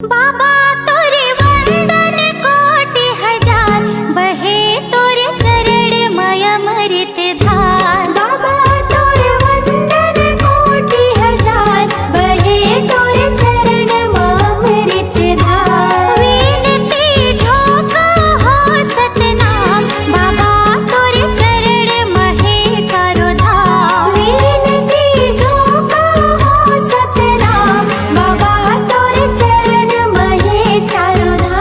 बाबा तोरे वंदन कोटि हजार, बहे तोरे चरण माया मृत धार। बाबा तोरे वंदन कोटि हजार, बहे तोरे चरण माया मृत धार। विनती झोंका हो सतनाम, बाबा तोरे चरण महे चारों धाम। विनती झोंका हो सतनाम, बाबा तोरे चरण महे चारों धाम।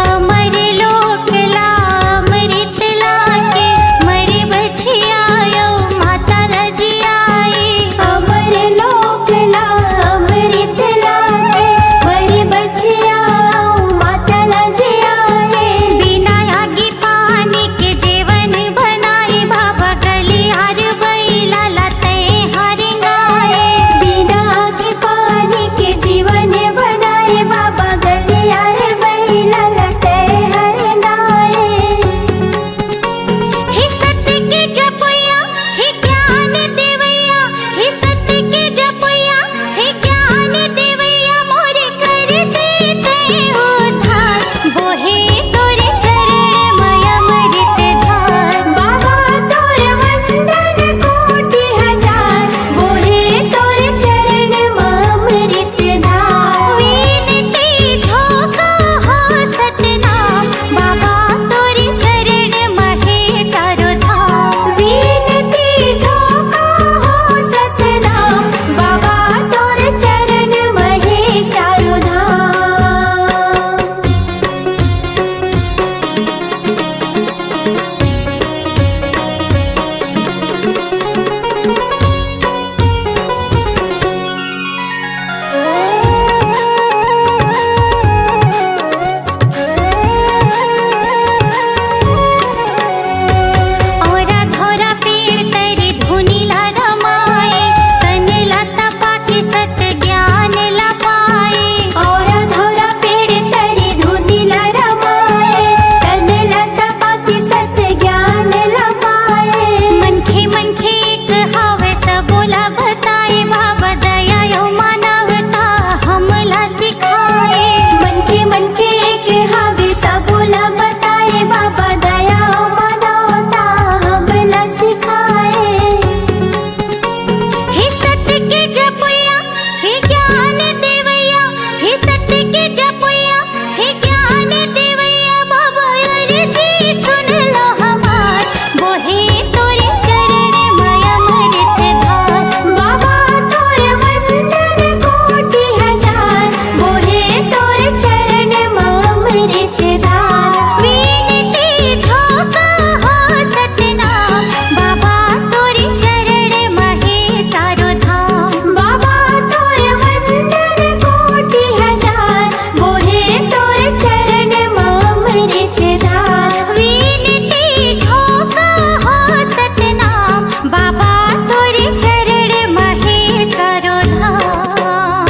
अमर लोक ला अमृत लाके, मरे बछियायो माता लजियाई। अमर लोक ला अमृत लाके, मरे बछियायो माता लजियाई। बिना आगे पानी के जीवन बनाए, बाबा गलियार बैला लते हर गाए। बिना आगे पानी के जीवन बनाए, बाबा गलियार बैला लते हर गाए। हे सत्य के जपया हे ज्ञान देवैया, हे सत्य के जपया हे ज्ञान देवैया। मोरे कर देते उद्धार, बोहे तोरे चरण माया मृत धार। बाबा तोरे वंदन कोटि हजार, बोहे तोरे चरण माया मृत धार। विनती झोंका हो सतनाम, बाबा तोरे चरण महे चारों धाम। विनती झोंका हो सतनाम, बाबा तोरे चरण महे चारों धाम। औरा धोरा पेड़ तरे धुनीला रमाए, तन लता पाके सत ज्ञान ला पाए। औरा धोरा पेड़ तरे धुनीला रमाए, तन लता पाके सत ज्ञान ला पाए। मनखे मनखे एक हावे सबोला बताए, बाबा दया यो मानवता हमला सिखाए। मनखे मनखे एक हावे सबोला बताए, बाबा दया यो मानवता हमला सिखाए। हे सत्य के जपया हे ज्ञान देवैया, हे सत्य के जपया हे ज्ञान देवैया। बाबा अर्जी सुन लो हमार, बोहे तोरे चरण माया मृत धार। बाबा तोरे वंदन कोटि हजार, बोहे तोरे चरण माया मृत धार। विनती झोंका हो सतनाम, बाबा तोरे चरण महे चारों धाम। बाबा तोरे वंदन कोटि हजार, बोहे तोरे चरण माया मृत धार। विनती झोंका हो सतनाम, बाबा तोरे चरण महे चारों धाम।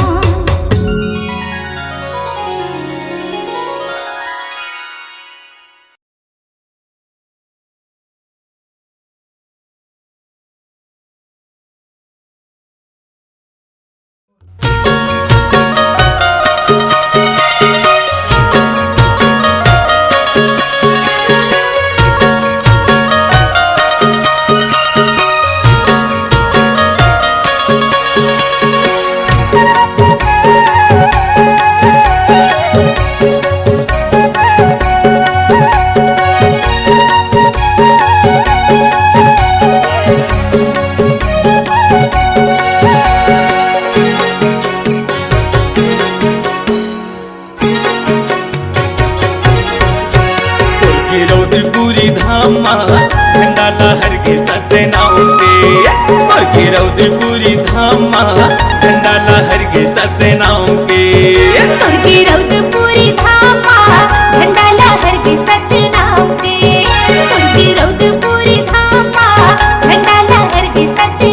रौदपुरी धामा झंडा लहर के सतनाम पे। और रौदपुरी धामा झंडा लहर के सतनाम पे। तुर्की रौदपुरी धामा झंडा लहर के सतनाम पे। तुर्की रौदपुरी धामा झंडा लहर के सतनाम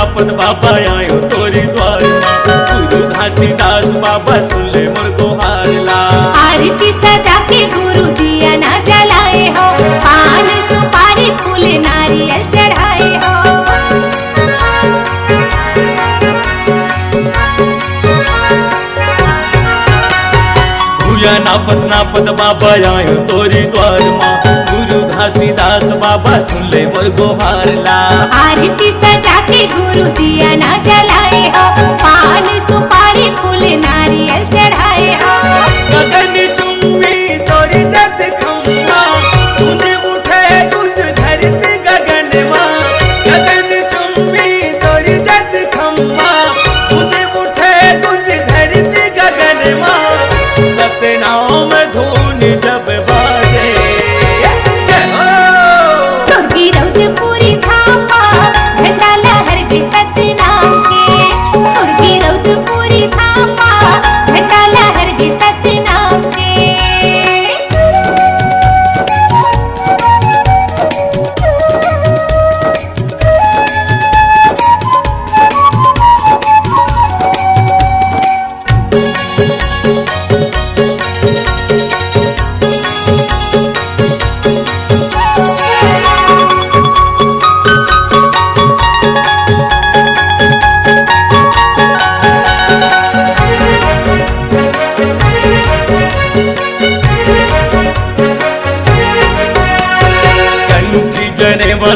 नापत बाबा आयो तोरी द्वार माँ गुरु घासीदास बाबा सुन ले मोर गुहारला। आरती सजा के गुरु दिया ना जलाए हो, पान सुपारी फूल नारियल चढ़ाए हो। भूया नापत नापत बाबा आयो तोरी द्वार माँ गुरु घासीदास बाबा सुन ले मोर गुहारला। आरती सजा के गुरु दिया ना जलाए हो, पान सुपारी फूल नारियल चढ़ाए हो। गगन चुम्बी तोरी जद खम्बा तूने उठे तुझ धरती गगन माँ। गगन चुम्बी तोरी जद खम्बा तूने उठे तुझ धरती गगन माँ। सतनाम धून जब बाजे तुर्की रौदपुरी धामा झंडा लहर के सतनाम के। तुर्की रौदपुरी धामा झंडा लहर के सतनाम के।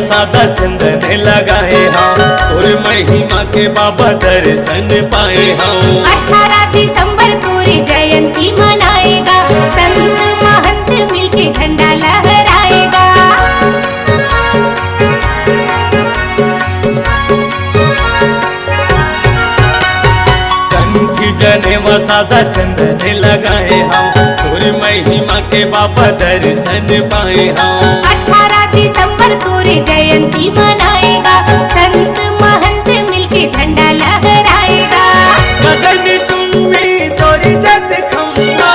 सादा चंदन लगाए हम और महिमा के बाबा दर्शन पाए हम। 18 दिसंबर तोरी जयंती मनाएगा, संत महंत मिलके झंडा लहराएगा। कंठी जनेवा सादा चंदन लगाए हम और महिमा के बाबा दर्शन पाए हम। 18 दिसंबर तोरी जयंती मनाएगा, संत महंत मिलके झंडा लहराएगा। गगन चुम्बी तोरी जद खम्बा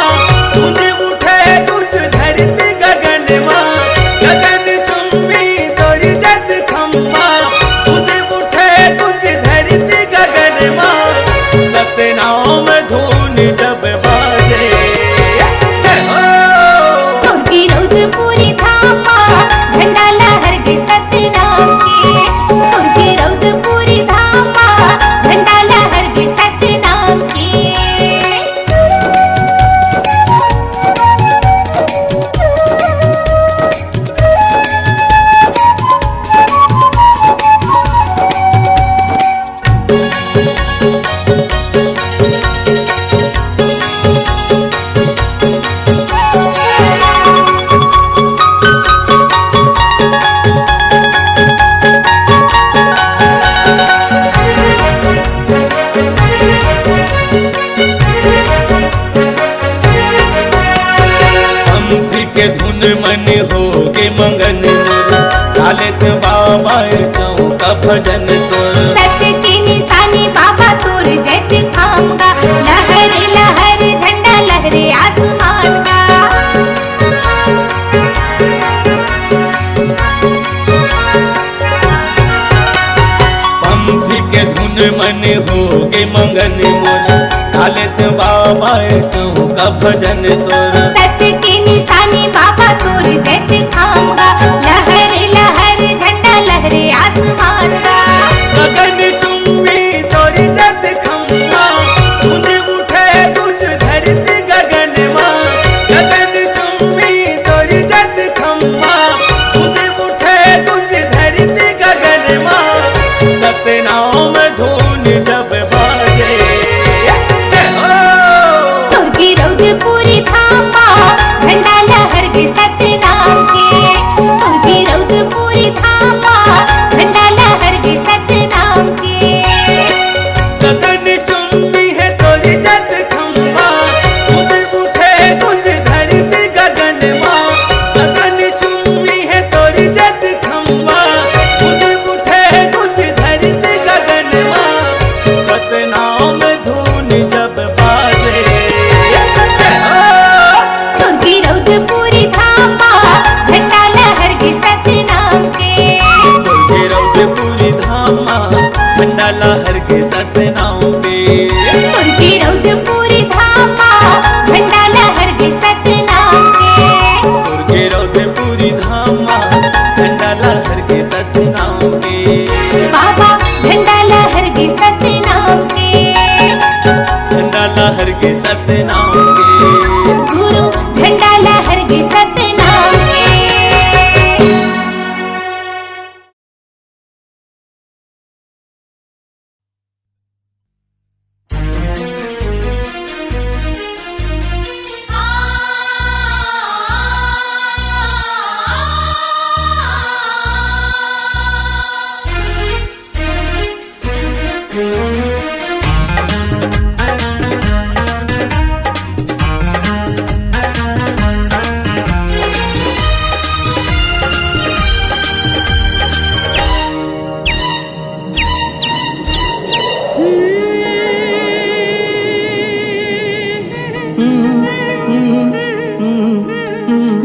तूने उठे तुझ धरती गगन माँ। गगन चुम्बी तोरी जद खम्बा तूने उठे तुझ धरती गगन माँ। सतनाम धून जब बाजे तुर्की रौदपुरी धामा झंडा लहर के सतनाम के। तुर्की रौदपुरी धामा झंडा लहर के सतनाम के। के धुन मन हो के मंगन लालित बाबा कहूँ का भजन तोर। सत्य की निशानी बाबा तोर जैसे थामगा, लहर लहर झंडा लहरे आसमान का। पंथी के धुन मन हो के मंगन मोर लालित बाबा कहूँ का भजन तोर। सत्य की निशानी बाबा तोर जैसे थामगा, लहर लहर झंडा लहरे आसमान का। गगन चुम्बी तोरी जद खम्बा तूने उठे तुझ धरती गगन माँ। गगन चुम्बी तोरी जद खम्बा तूने उठे तुझ धरती गगन माँ। सतनाम धून जब बाजे तुर्की रौदपुरी धामा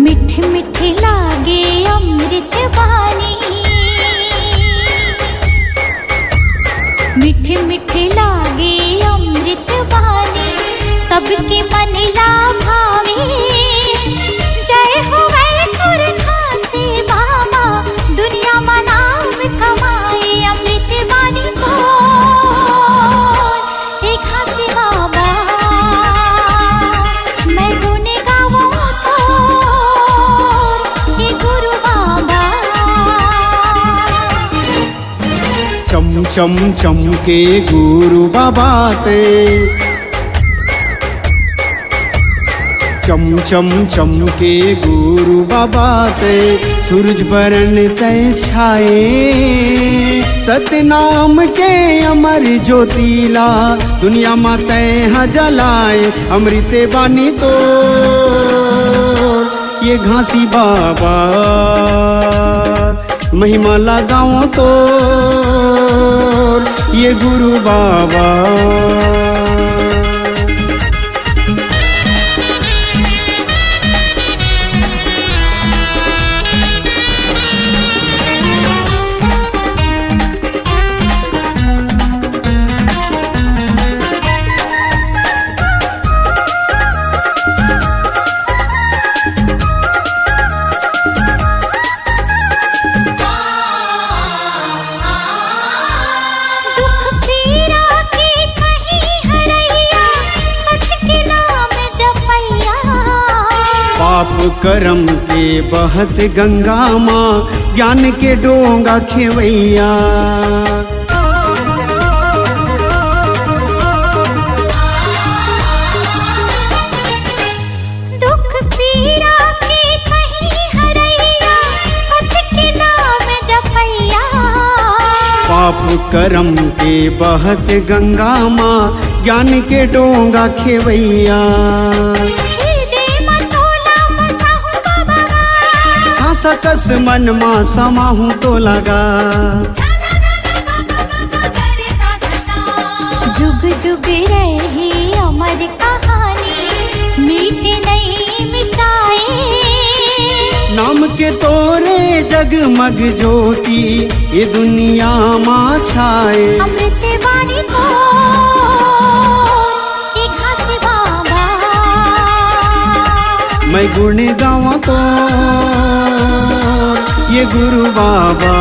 मिठ मिठ लागे अमृत वाणी, मिठ मिठ लागे अमृत वाणी, सबके मन ला भावे। जय हो वैकुर खासे बाबा, दुनिया में नाम कमाए अमृत वाणी को। एक खासे बाबा मैं गुण गाऊं तो, ये गुरु बाबा। चम चम चमके गुरु बाबा ते, चम चम चमके गुरु बाबा ते, सूरज बरन तय छाए। सतनाम के अमर ज्योतिला, दुनिया में तय जलाए अमृत बानी तो। ये घासी बाबा महिमा लगाओ तो, ये गुरु बाबा। पाप करम के बहत गंगा माँ, ज्ञान के डोंगा खेवैया। दुख पीरा के कहीं हरैया, सत्य के नाम जपैया। पाप करम के बहत गंगा माँ, ज्ञान के डोंगा खेवैया। सकस मन मा समाहूं तो लगा, जुग जुग रहे अमर कहानी, मीटे नहीं मिटाए। नाम के तोरे जगमग ज्योति, ये दुनिया माँ छाए अमृत वाणी को। एक खासे बाबा मैं गुण गावा तो, ये गुरु बाबा।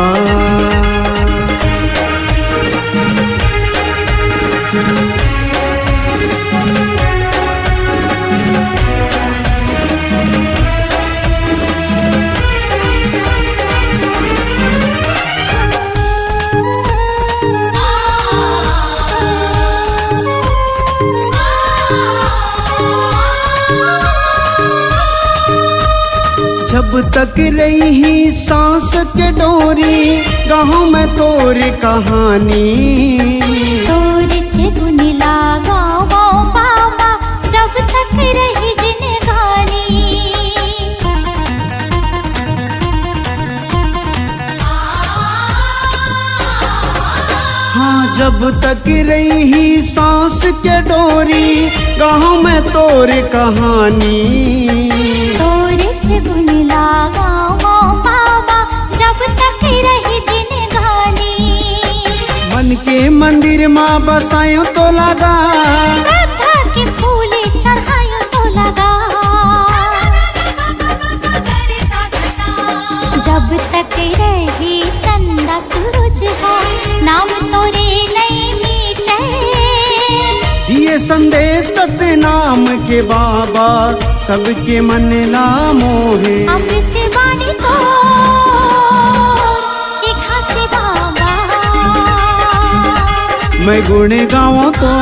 जब तक रही सांस के डोरी, गाँव में तोर कहानी। तोर गुण लागा वो बाबा, जब तक रही जिंदगानी। हाँ जब तक रही सांस के डोरी, गाँव में तोर कहानी। गुण लागा वो बाबा, जब तक रही जिंदगानी। मन के मंदिर माँ बसायो तो लगा, श्रद्धा के फूल चढ़ायो तो लगा। जब तक रही चंदा सूरज हो, नाम तोरे नहीं मिटे। दिए संदेश सतनाम के बाबा, सबके मन ला मोहे अमृत वाणी को। एक खासे बाबा मैं गुण गाऊं तो,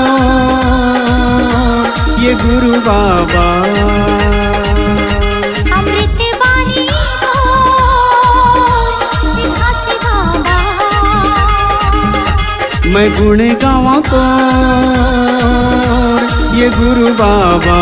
ये गुरु बाबा। अमृत वाणी को। एक खासे बाबा मैं गुण गाऊं तो, ये गुरु बाबा।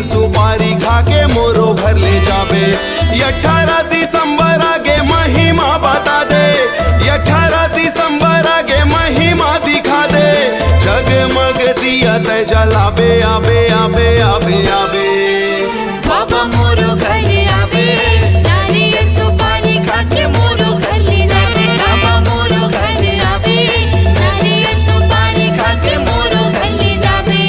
सुपारी खा के मोरो घर ले जाबे। 18 दिसंबर आगे महिमा बता दे, 18 दिसंबर आगे महिमा दिखा दे। जगमग दिया ते जलाबे आबे आबे आबे आबे। बाबा मोरो घर आवे, नारियल सुपारी खा के मोरो घर ले जावे। बाबा मोरो घर आवे, नारियल सुपारी खा के मोरो घर ले जावे।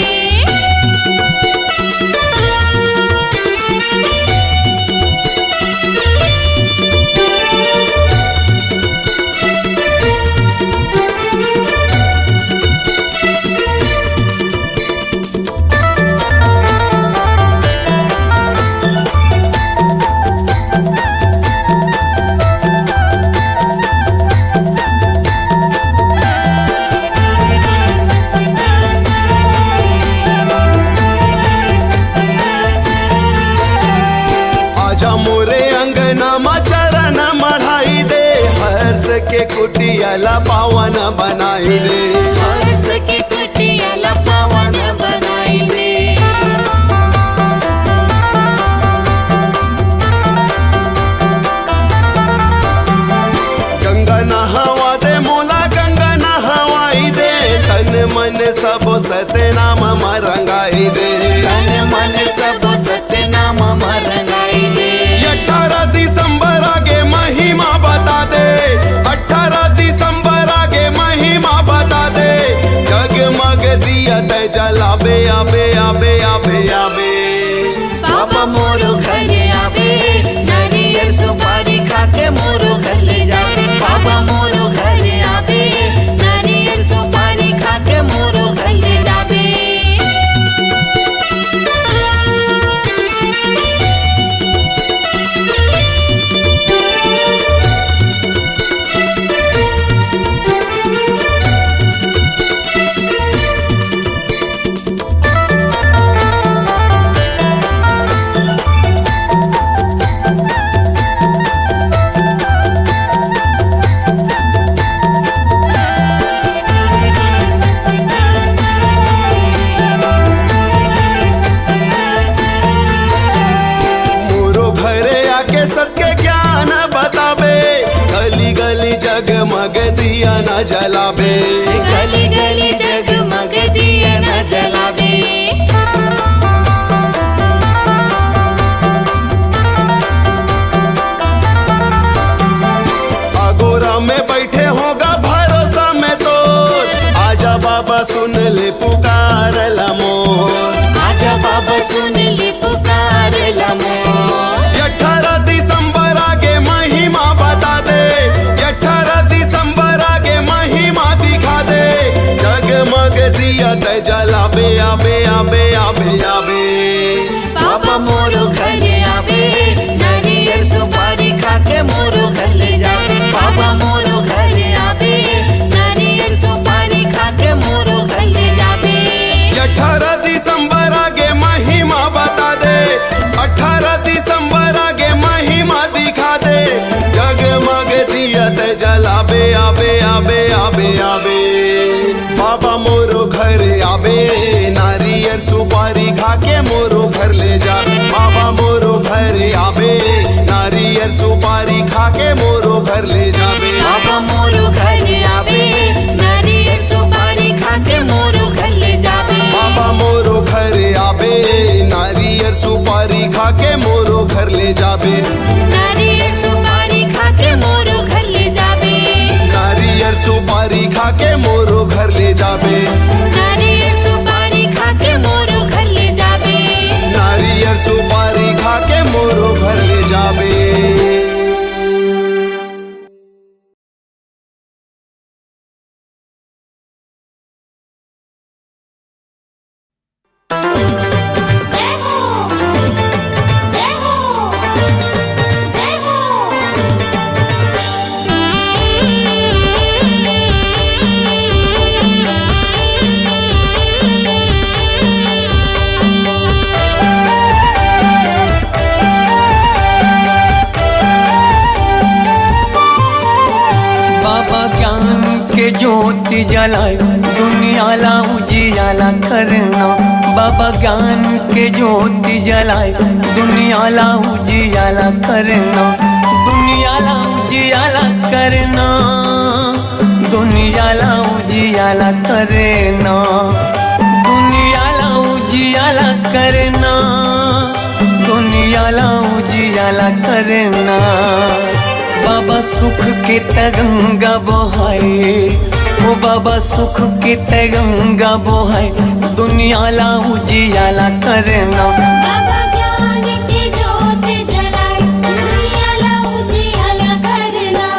आजा मोरे अंगना मा चरण मढ़ाई दे, हर्ष के कुटियाला पावन बनाई दे। हर्ष की कुटिया पावन बनाई दे। गंगा नहावा दे मोला गंगा नहवाई दे, तन मन सब सतनाम रंगाई दे। तन मन सब सतनाम रंगाई दे। 18 दिसंबर आगे महिमा बता दे, 18 दिसंबर आगे महिमा बता दे। जगमग दिया ते जलाबे आबे आबे आबे आबे। बाबा मोरो घर आवे, नारियल सुपारी खा के मोरो घर ले जावे। बाबा मोरो घर आवे, नारियल सुपारी खा के मोरो घर ले जावे। मोरो घरे आके सबके ज्ञान बताबे, गली गली जगमग दिया न जलाबे। गली गली जगमग दिया न जलावे। आगोरा में बैठे होगा भरोसा में तो, आजा बाबा सुन ले पुकार मोर। आजा बाबा सुन ले पुकार मोर। 18 दिसंबर आगे महिमा बता दे, 18 दिसंबर आगे महिमा दिखा दे। जगमग दिया ते जलाबे आबे आबे आबे आबे। बाबा मोरो घर आवे, नारियल सुपारी खा के मोरो घर ले जावे। बाबा मोरो घर आवे, नारियल सुपारी खा के मोरो घर ले जावे। 18 दिसंबर आगे महिमा बता दे, 18 दिसंबर आगे महिमा दिखा दे। जगमग दिया ते जलाबे आबे आबे आबे आबे। बाबा मोरो घर आबे, नारियल सुपारी खा के मोरो घर ले जा। बाबा मोरो घर आबे, नारियल सुपारी खा के मोरो घर ले जाबे। बाबा मोरो घर आवे, नारियल सुपारी खा के मोरो घर ले जावे। बाबा मोरो घर आबे, नारियल सुपारी खा के मोरो घर ले जाबे। नारियल सुपारी खा के मोरो घर ले जावे। नारियल सुपारी खा के मोरो घर ले जाबे। नारियल सुपारी खा के मोरो घर ले जावे। नारियल सुपारी खा के मोरो घर ले जाबे। ज्योति जलाए दुनियाला उजियाला करना। बाबा ज्ञान के ज्योति जलाए दुनिया ला उजियाला करना, दुनिया ला उजियाला करना, दुनिया ला उजियाला करना, दुनिया ला उजियाला करना, दुनिया ला उजियाला करना। बाबा सुख के तरंगा बहाए, ओ बाबा सुख के तरंगा बहाए दुनिया ला उजियाला करना। बाबा ज्ञान की ज्योत जलाए दुनिया ला उजियाला करना।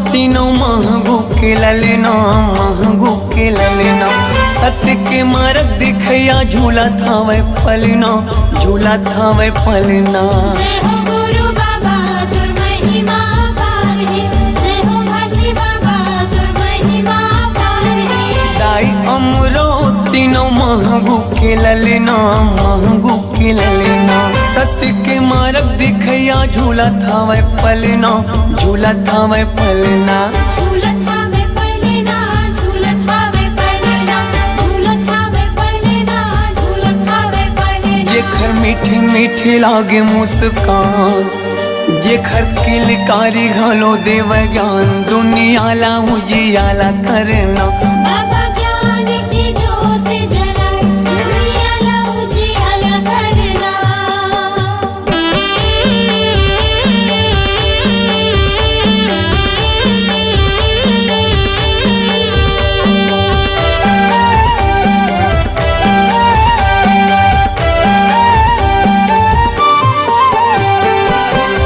तीनों महंगू के ललना, महंगू के ललना, सत्य के मार्ग दिखया झूला था वह पलना, झूला था वह पलना। जय हो गुरु बाबा तुर महिमा पार है, जय हो घासी बाबा तुर महिमा पार है। दाई अमरो तीनों महंगू के ललना, महंगू के ललना, सत्य के मार्ग दिखया झूला था वह पलना, झूला था वह पलना। झूलत हावे पलना, झूलत हावे पलना, झूलत हावे पलना, झूलत हावे पलना। जेखर मीठी मीठी लागे मुस्कान, जेखर किलकारी घलो देव ज्ञान दुनिया ला उजियाला करना। बाबा ज्ञान की ज्योत जलाए दुनिया ला उजियाला करना।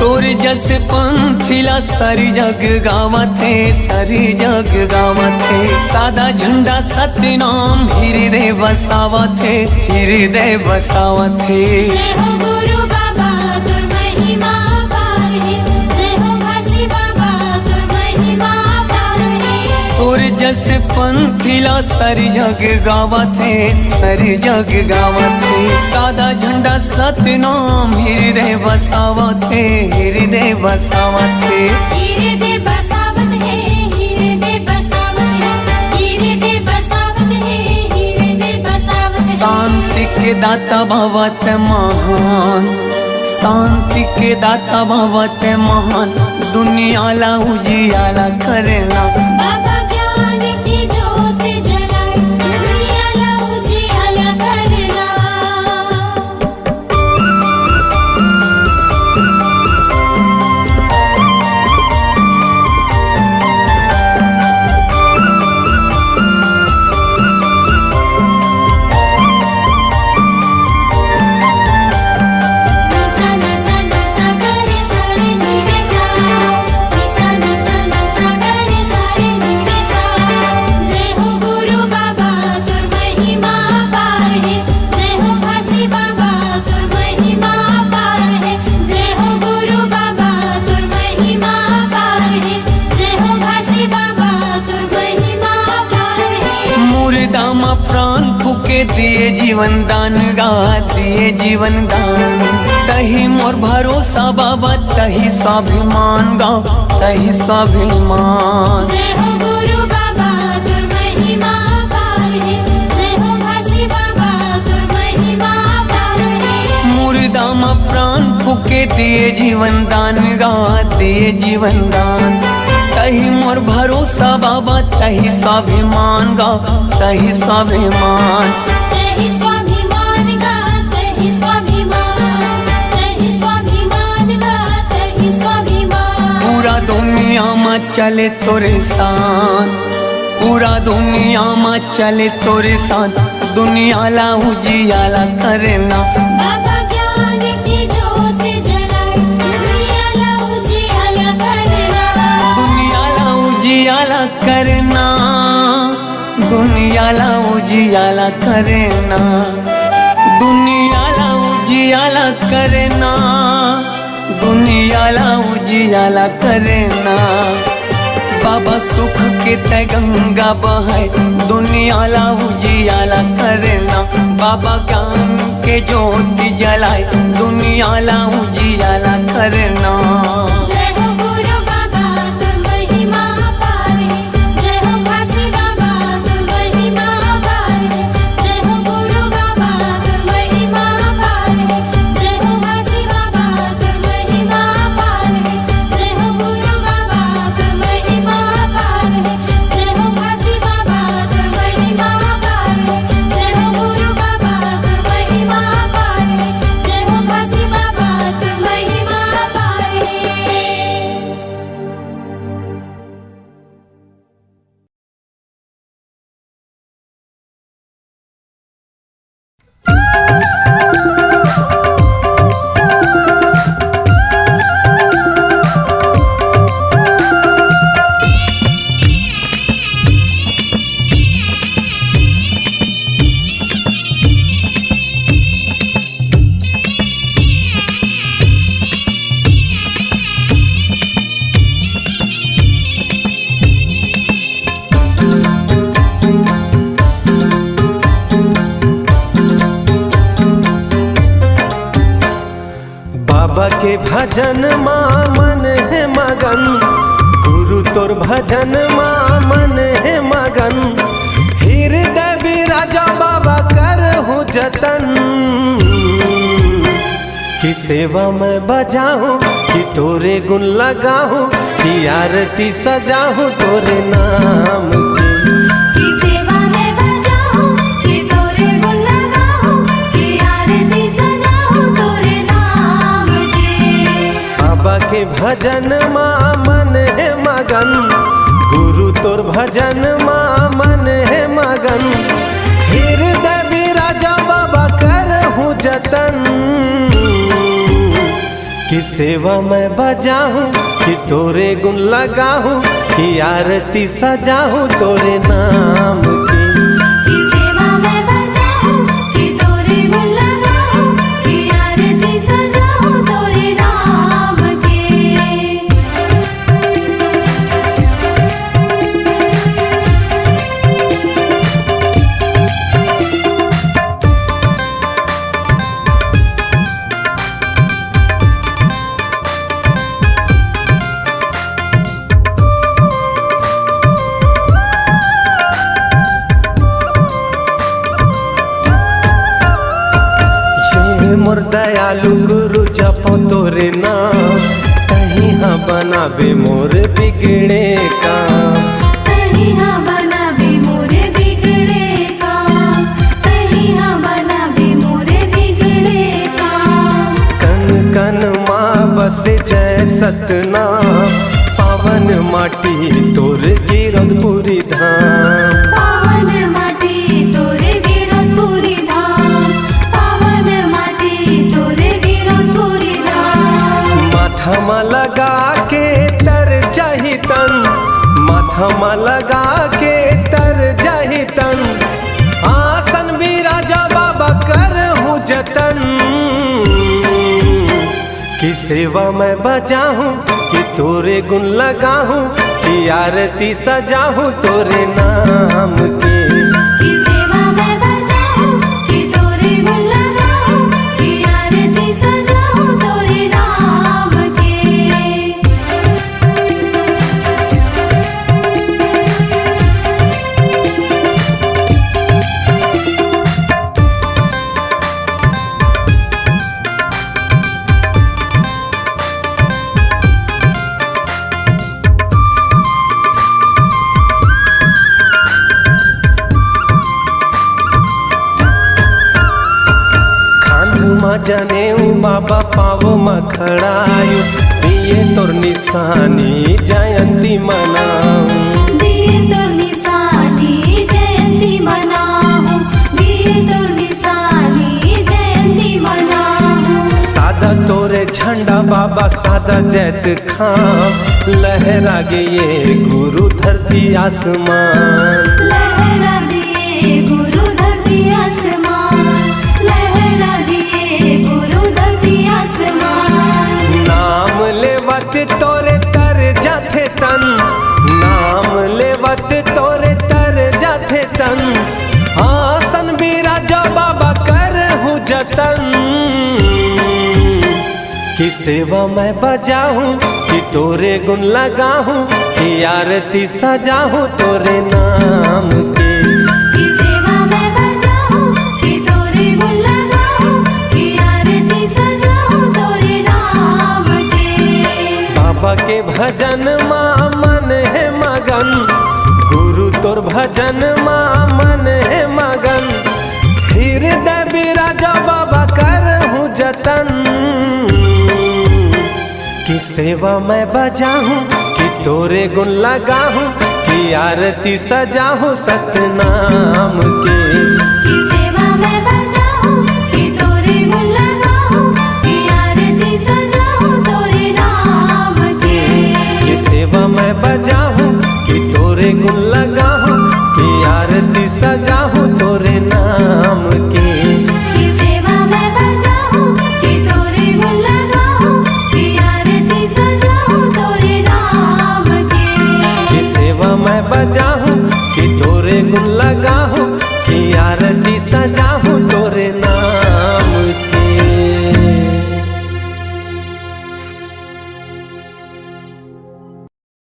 तोर जस पंथिला सारी जग गावत है, सारी जग गावत है, सादा झंडा सत्य नाम हृदय बसावत है, हृदय बसावत है। जय हो गुरु बाबा तुर महिमा पार है, जय हो घासी बाबा तुर महिमा पार है। तोर जस पंथिला सारी जग गावत है, सारी जग गावत है, सादा झंडा सत्य नाम हृदय बसावत है, हृदय बसावत है। हृदय बसावत है, हृदय बसावत है, हृदय बसावत है, हृदय बसावत है। शांति के दाता भवत महान, शांति के दाता भवत महान दुनिया ला उजियाला करना। बाबा ज्ञान की ज्योत जलाए दुनिया ला उजियाला करना। जय हो गुरु बाबा तुर महिमा पार है, जय हो घासी बाबा तुर महिमा पार है, जय हो गुरु बाबा तुर महिमा पार है, जय हो घासी बाबा तुर महिमा पार है। मुर्दा मा प्राण फूके दिए जीवन दान गा, दिए जीवन दान, तही मोर भरोसा बाबा तही स्वाभिमान गा, तही स्वाभिमान। जय हो गुरु बाबा तुर महिमा पार है, जय हो घासी बाबा तुर महिमा पार है। मुर्दा मा प्राण फूके दिए जीवन दान गा, दिए जीवन दान, तही मोर भरोसा बाबा तही स्वाभिमान गा, तही स्वाभिमान। तहि स्वाभिमान गा, तहि स्वाभिमान, तहि स्वाभिमान गा, तहि स्वाभिमान। पूरा दुनिया में चले तोरे सान, पूरा दुनिया में चले तोरे साथ दुनिया ला उजियाला करना। बाबा ज्ञान करना, दुनियाला उजियाला करना, दुनियाला उजियाला करना, दुनियाला उजियाला करना। बाबा सुख के ते गंगा बहाय, दुनियाला उजियाला करना। बाबा ज्ञान के ज्योति जलाए, दुनियाला उजियाला करना। जय हो गुरु बाबा तुम महिमा पारे, जय हो घासी बाबा तुम महिमा पारे, जय हो गुरु बाबा तुम महिमा पारे, जय हो घासी बाबा तुम महिमा पारे, जय हो गुरु बाबा तुम महिमा पारे, जय हो घासी बाबा तुम महिमा पारे, जय हो गुरु बाबा तुम महिमा पारे, जय हो घासी बाबा तुम महिमा पारे। बाबा के भजन माँ मन है मगन, गुरु तोर भजन माँ मन है मगन। हृदय विराजा बाबा करहूँ जतन, कि सेवा में बजाऊँ कि तोरे गुण लगाऊँ, कि आरती सजाऊँ तोरे नाम की। की सेवा में बजाऊं, कि तोरे गुण लगाऊं, कि आरती सजाऊं तोरे नाम के। बाबा के भजन माँ मन है मगन, गुरु तोर भजन माँ मन है मगन। हृदय विराजा बाबा करहूँ जतन, कि सेवा में बजाऊँ कि तोरे गुण लगाऊँ, कि आरती सजाऊँ तोरे नाम की। की सेवा में बजाऊं, कि तोरे गुण लगाऊं, कि आरती सजाऊं तोरे नाम के। ये मोर दयालु गुरु जपो तोरे नाम, कहीं हाँ बनावे मोर बिगड़े काम। कहीं हाँ बनावे मोरे बिगड़े काम, कहीं हाँ बनावे मोरे बिगड़े काम। कन कन माँ बसे जय सतनाम, पावन माटी तोर गिरधपुरी धाम। पावन माटी तोरे गिरधपुरी धाम, पावन माटी तोरे गिरधपुरी धाम। माथा में लगा के तर जाही तन, माथा में लगा के तर जाही तन। आसन विराजा बाबा करहूँ जतन, कि सेवा में बजाऊँ कि तोरे गुण लगाऊँ, कि आरती सजाऊँ तोरे नाम की। की सेवा में बजाऊं, कि तोरे गुण लगाऊं, कि आरती सजाऊं तोरे नाम के। जने बाबा पावो मखड़ायु, दिए तोर निशानी जयंती मनाऊं। दिए तोर निशानी जयंती मनाऊं, दिए तोर निशानी जयंती मनाऊं। सादा तोरे झंडा बाबा सादा जैत खां लहरा गे ये गुरु धरती आसमान लहरा दिए गुरु धरती आसमान लहरा दिए गुरु धरती आसमान नाम लेवत तोरे तर जाथे तन नाम लेवत तोरे तर जाथे तन आसन बिराजा बाबा कर हूँ जतन कि सेवा मैं बजाऊं कि तोरे गुण लगाऊं कि आरती सजाऊं तोरे नाम के की सेवा मैं बजाऊं कि तोरे गुण लगाऊं कि आरती सजाऊं तोरे नाम के बाबा के भजन माँ मन है मगन गुरु तोर भजन माँ मन है मगन हृदय बिराजा बाबा कर हूँ जतन कि सेवा मैं बजाऊं कि तोरे गुण लगाऊं कि आरती सजाऊं सतनाम के की सेवा मैं बजाऊं कि तोरे गुण लगाऊं कि आरती सजाऊं तोरे नाम के कि सेवा मैं बजाऊं कि तोरे गुण लगाऊं कि आरती सजाऊं